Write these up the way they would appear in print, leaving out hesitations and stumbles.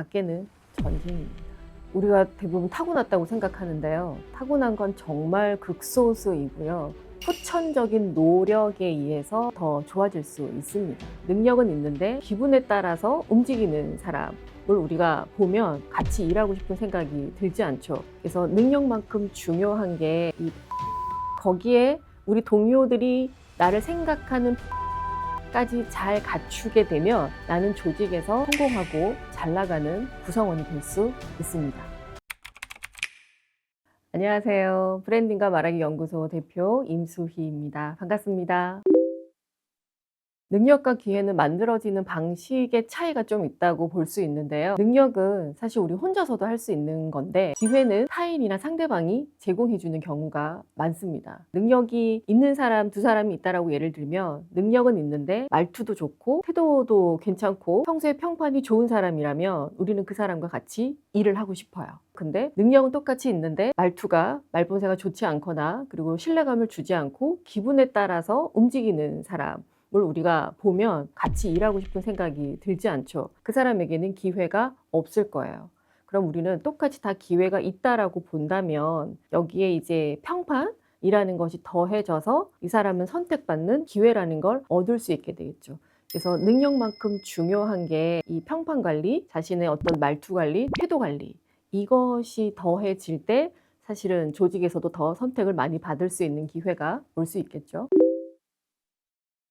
밖에는 전쟁입니다. 우리가 대부분 타고났다고 생각하는데요. 타고난 건 정말 극소수이고요. 후천적인 노력에 의해서 더 좋아질 수 있습니다. 능력은 있는데 기분에 따라서 움직이는 사람을 우리가 보면 같이 일하고 싶은 생각이 들지 않죠. 그래서 능력만큼 중요한 게 거기에 우리 동료들이 나를 생각하는 까지 잘 갖추게 되면 나는 조직에서 성공하고 잘 나가는 구성원이 될 수 있습니다. 안녕하세요. 브랜딩과 말하기 연구소 대표 임수희입니다. 반갑습니다. 능력과 기회는 만들어지는 방식의 차이가 좀 있다고 볼 수 있는데요. 능력은 사실 우리 혼자서도 할 수 있는 건데 기회는 타인이나 상대방이 제공해주는 경우가 많습니다. 능력이 있는 사람, 두 사람이 있다라고 예를 들면 능력은 있는데 말투도 좋고 태도도 괜찮고 평소에 평판이 좋은 사람이라면 우리는 그 사람과 같이 일을 하고 싶어요. 근데 능력은 똑같이 있는데 말본새가 좋지 않거나 그리고 신뢰감을 주지 않고 기분에 따라서 움직이는 사람 뭘 우리가 보면 같이 일하고 싶은 생각이 들지 않죠. 그 사람에게는 기회가 없을 거예요. 그럼 우리는 똑같이 다 기회가 있다라고 본다면 여기에 이제 평판이라는 것이 더해져서 이 사람은 선택받는 기회라는 걸 얻을 수 있게 되겠죠. 그래서 능력만큼 중요한 게 이 평판 관리, 자신의 어떤 말투 관리, 태도 관리 이것이 더해질 때 사실은 조직에서도 더 선택을 많이 받을 수 있는 기회가 올 수 있겠죠.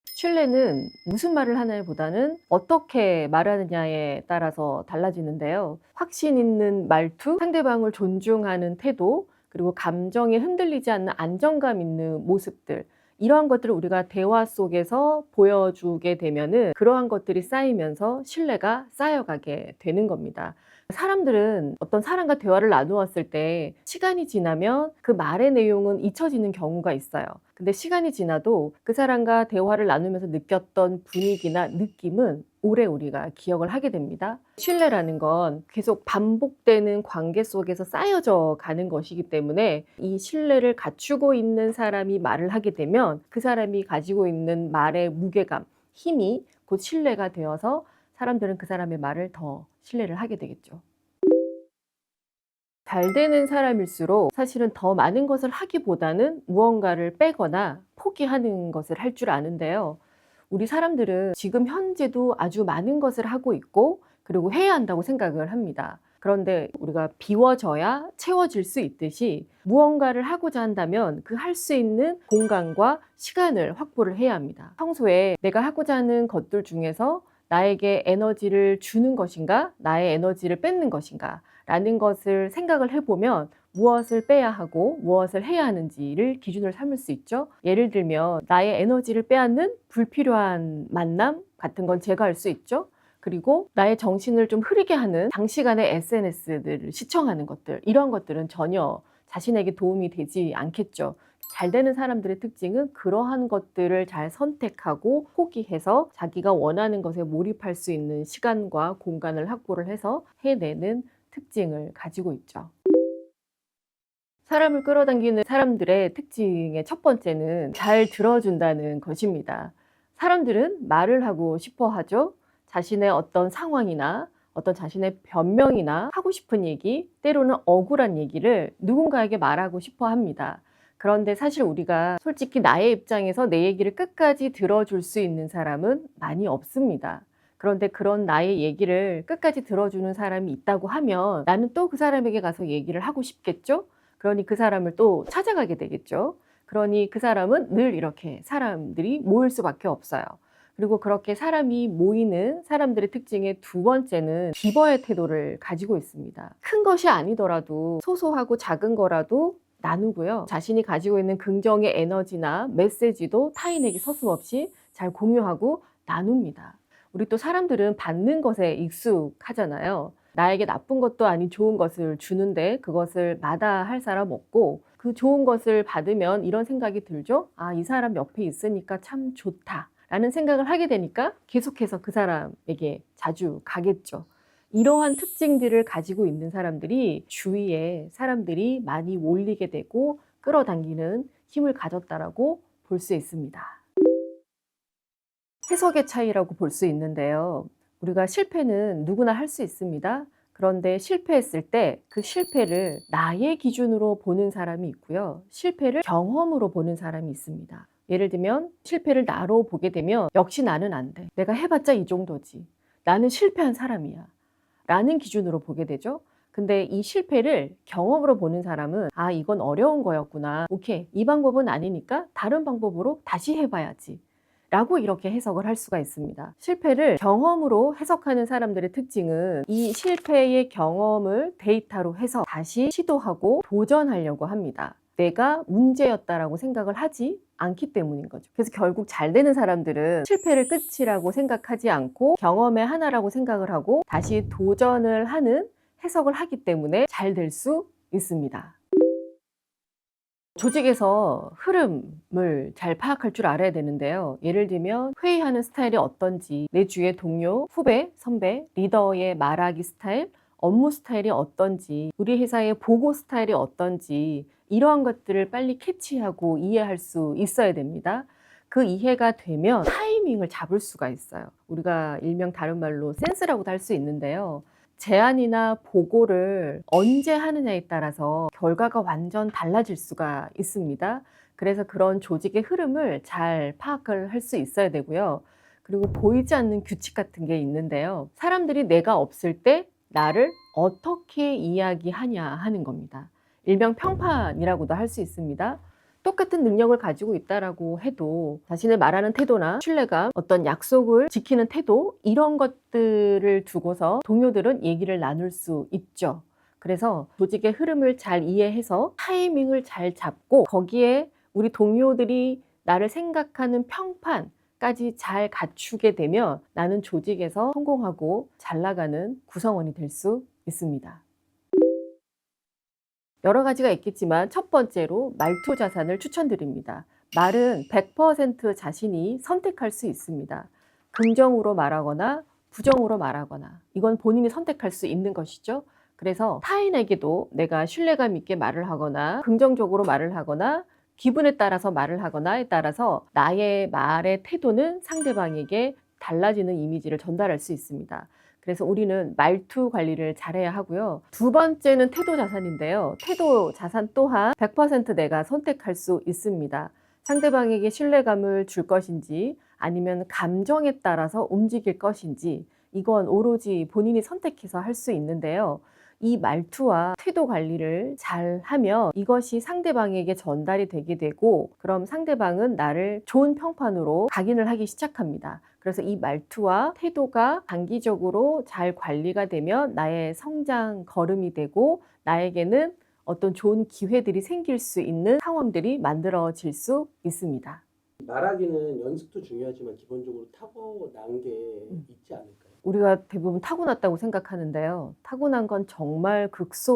신뢰는 무슨 말을 하냐에 보다는 어떻게 말하느냐에 따라서 달라지는데요. 확신 있는 말투, 상대방을 존중하는 태도, 그리고 감정에 흔들리지 않는 안정감 있는 모습들 이러한 것들을 우리가 대화 속에서 보여주게 되면은 그러한 것들이 쌓이면서 신뢰가 쌓여가게 되는 겁니다. 사람들은 어떤 사람과 대화를 나누었을 때 시간이 지나면 그 말의 내용은 잊혀지는 경우가 있어요. 근데 시간이 지나도 그 사람과 대화를 나누면서 느꼈던 분위기나 느낌은 오래 우리가 기억을 하게 됩니다. 신뢰라는 건 계속 반복되는 관계 속에서 쌓여져 가는 것이기 때문에 이 신뢰를 갖추고 있는 사람이 말을 하게 되면 그 사람이 가지고 있는 말의 무게감, 힘이 곧 신뢰가 되어서 사람들은 그 사람의 말을 더 신뢰를 하게 되겠죠. 잘 되는 사람일수록 사실은 더 많은 것을 하기보다는 무언가를 빼거나 포기하는 것을 할 줄 아는데요. 우리 사람들은 지금 현재도 아주 많은 것을 하고 있고 그리고 해야 한다고 생각을 합니다. 그런데 우리가 비워져야 채워질 수 있듯이 무언가를 하고자 한다면 그 할 수 있는 공간과 시간을 확보를 해야 합니다. 평소에 내가 하고자 하는 것들 중에서 나에게 에너지를 주는 것인가, 나의 에너지를 뺏는 것인가 라는 것을 생각을 해보면 무엇을 빼야 하고 무엇을 해야 하는지를 기준으로 삼을 수 있죠. 예를 들면 나의 에너지를 빼앗는 불필요한 만남 같은 건 제거할 수 있죠. 그리고 나의 정신을 좀 흐리게 하는 장시간의 SNS들을 시청하는 것들 이런 것들은 전혀 자신에게 도움이 되지 않겠죠. 잘 되는 사람들의 특징은 그러한 것들을 잘 선택하고 포기해서 자기가 원하는 것에 몰입할 수 있는 시간과 공간을 확보를 해서 해내는 특징을 가지고 있죠. 사람을 끌어당기는 사람들의 특징의 첫 번째는 잘 들어준다는 것입니다. 사람들은 말을 하고 싶어 하죠. 자신의 어떤 상황이나 어떤 자신의 변명이나 하고 싶은 얘기, 때로는 억울한 얘기를 누군가에게 말하고 싶어 합니다. 그런데 사실 우리가 솔직히 나의 입장에서 내 얘기를 끝까지 들어줄 수 있는 사람은 많이 없습니다. 그런데 그런 나의 얘기를 끝까지 들어주는 사람이 있다고 하면 나는 또 그 사람에게 가서 얘기를 하고 싶겠죠? 그러니 그 사람을 또 찾아가게 되겠죠. 그러니 그 사람은 늘 이렇게 사람들이 모일 수밖에 없어요. 그리고 그렇게 사람이 모이는 사람들의 특징의 두 번째는 기버의 태도를 가지고 있습니다. 큰 것이 아니더라도 소소하고 작은 거라도 나누고요. 자신이 가지고 있는 긍정의 에너지나 메시지도 타인에게 서슴없이 잘 공유하고 나눕니다. 우리 또 사람들은 받는 것에 익숙하잖아요. 나에게 나쁜 것도 아닌 좋은 것을 주는데 그것을 마다할 사람 없고 그 좋은 것을 받으면 이런 생각이 들죠. 아, 이 사람 옆에 있으니까 참 좋다 라는 생각을 하게 되니까 계속해서 그 사람에게 자주 가겠죠. 이러한 특징들을 가지고 있는 사람들이 주위에 사람들이 많이 몰리게 되고 끌어당기는 힘을 가졌다라고 볼 수 있습니다. 해석의 차이라고 볼 수 있는데요. 우리가 실패는 누구나 할 수 있습니다. 그런데 실패했을 때 그 실패를 나의 기준으로 보는 사람이 있고요. 실패를 경험으로 보는 사람이 있습니다. 예를 들면 실패를 나로 보게 되면 역시 나는 안 돼. 내가 해봤자 이 정도지. 나는 실패한 사람이야. 라는 기준으로 보게 되죠. 근데 이 실패를 경험으로 보는 사람은 아, 이건 어려운 거였구나. 오케이. 이 방법은 아니니까 다른 방법으로 다시 해봐야지. 라고 이렇게 해석을 할 수가 있습니다. 실패를 경험으로 해석하는 사람들의 특징은 이 실패의 경험을 데이터로 해서 다시 시도하고 도전하려고 합니다. 내가 문제였다라고 생각을 하지 않기 때문인 거죠. 그래서 결국 잘 되는 사람들은 실패를 끝이라고 생각하지 않고 경험의 하나라고 생각을 하고 다시 도전을 하는 해석을 하기 때문에 잘 될 수 있습니다. 조직에서 흐름을 잘 파악할 줄 알아야 되는데요. 예를 들면 회의하는 스타일이 어떤지, 내 주위의 동료, 후배, 선배, 리더의 말하기 스타일, 업무 스타일이 어떤지, 우리 회사의 보고 스타일이 어떤지 이러한 것들을 빨리 캐치하고 이해할 수 있어야 됩니다. 그 이해가 되면 타이밍을 잡을 수가 있어요. 우리가 일명 다른 말로 센스라고도 할 수 있는데요. 제안이나 보고를 언제 하느냐에 따라서 결과가 완전 달라질 수가 있습니다. 그래서 그런 조직의 흐름을 잘 파악을 할 수 있어야 되고요. 그리고 보이지 않는 규칙 같은 게 있는데요. 사람들이 내가 없을 때 나를 어떻게 이야기하냐 하는 겁니다. 일명 평판이라고도 할 수 있습니다. 똑같은 능력을 가지고 있다라고 해도 자신의 말하는 태도나 신뢰감, 어떤 약속을 지키는 태도 이런 것들을 두고서 동료들은 얘기를 나눌 수 있죠. 그래서 조직의 흐름을 잘 이해해서 타이밍을 잘 잡고 거기에 우리 동료들이 나를 생각하는 평판까지 잘 갖추게 되면 나는 조직에서 성공하고 잘 나가는 구성원이 될 수 있습니다. 여러 가지가 있겠지만 첫 번째로 말투 자산을 추천드립니다. 말은 100% 자신이 선택할 수 있습니다. 긍정으로 말하거나 부정으로 말하거나 이건 본인이 선택할 수 있는 것이죠. 그래서 타인에게도 내가 신뢰감 있게 말을 하거나 긍정적으로 말을 하거나 기분에 따라서 말을 하거나에 따라서 나의 말의 태도는 상대방에게 달라지는 이미지를 전달할 수 있습니다. 그래서 우리는 말투 관리를 잘해야 하고요. 두 번째는 태도 자산인데요. 태도 자산 또한 100% 내가 선택할 수 있습니다. 상대방에게 신뢰감을 줄 것인지 아니면 감정에 따라서 움직일 것인지 이건 오로지 본인이 선택해서 할 수 있는데요. 이 말투와 태도 관리를 잘 하면 이것이 상대방에게 전달이 되게 되고 그럼 상대방은 나를 좋은 평판으로 각인을 하기 시작합니다. 그래서 이 말투와 태도가 장기적으로 잘 관리가 되면 나의 성장 걸음이 되고 나에게는 어떤 좋은 기회들이 생길 수 있는 상황들이 만들어질 수 있습니다. 말하기는 연습도 중요하지만 기본적으로 타고난 게 있지 않을까요? 우리가 대부분 타고났다고 생각하는데요. 타고난 건 정말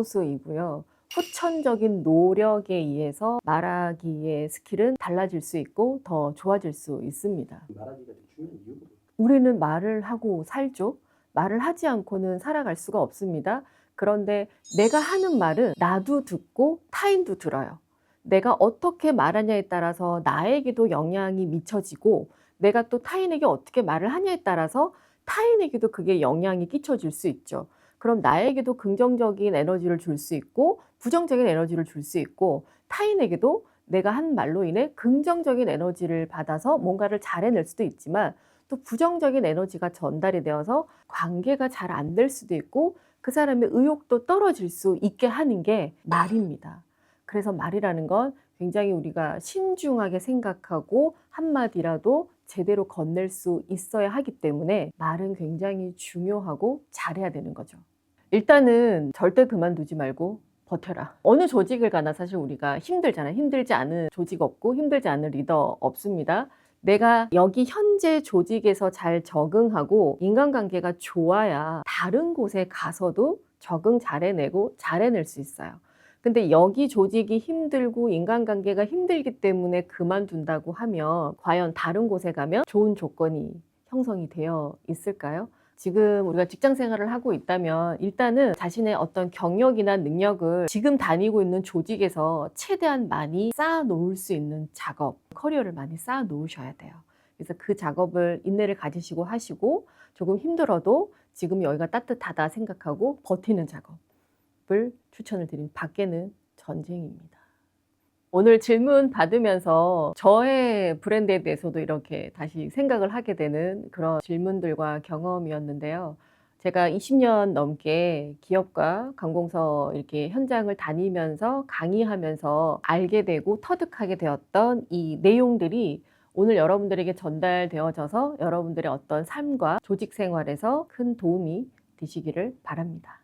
극소수이고요. 후천적인 노력에 의해서 말하기의 스킬은 달라질 수 있고 더 좋아질 수 있습니다. 말하기가 되게 중요한 이유가 뭘까요? 우리는 말을 하고 살죠. 말을 하지 않고는 살아갈 수가 없습니다. 그런데 내가 하는 말은 나도 듣고 타인도 들어요. 내가 어떻게 말하냐에 따라서 나에게도 영향이 미쳐지고 내가 또 타인에게 어떻게 말을 하냐에 따라서 타인에게도 그게 영향이 끼쳐질 수 있죠. 그럼 나에게도 긍정적인 에너지를 줄 수 있고 부정적인 에너지를 줄 수 있고 타인에게도 내가 한 말로 인해 긍정적인 에너지를 받아서 뭔가를 잘 해낼 수도 있지만 또 부정적인 에너지가 전달이 되어서 관계가 잘 안 될 수도 있고 그 사람의 의욕도 떨어질 수 있게 하는 게 말입니다. 그래서 말이라는 건 굉장히 우리가 신중하게 생각하고 한마디라도 제대로 건넬 수 있어야 하기 때문에 말은 굉장히 중요하고 잘해야 되는 거죠. 일단은 절대 그만두지 말고 버텨라. 어느 조직을 가나 사실 우리가 힘들잖아요. 힘들지 않은 조직 없고 힘들지 않은 리더 없습니다. 내가 여기 현재 조직에서 잘 적응하고 인간관계가 좋아야 다른 곳에 가서도 적응 잘 해내고 잘 해낼 수 있어요. 근데 여기 조직이 힘들고 인간관계가 힘들기 때문에 그만둔다고 하면 과연 다른 곳에 가면 좋은 조건이 형성이 되어 있을까요? 지금 우리가 직장 생활을 하고 있다면 일단은 자신의 어떤 경력이나 능력을 지금 다니고 있는 조직에서 최대한 많이 쌓아 놓을 수 있는 작업, 커리어를 많이 쌓아 놓으셔야 돼요. 그래서 그 작업을 인내를 가지시고 하시고 조금 힘들어도 지금 여기가 따뜻하다 생각하고 버티는 작업을 추천을 드린 밖에는 전쟁입니다. 오늘 질문 받으면서 저의 브랜드에 대해서도 이렇게 다시 생각을 하게 되는 그런 질문들과 경험이었는데요. 제가 20년 넘게 기업과 관공서 이렇게 현장을 다니면서 강의하면서 알게 되고 터득하게 되었던 이 내용들이 오늘 여러분들에게 전달되어져서 여러분들의 어떤 삶과 조직 생활에서 큰 도움이 되시기를 바랍니다.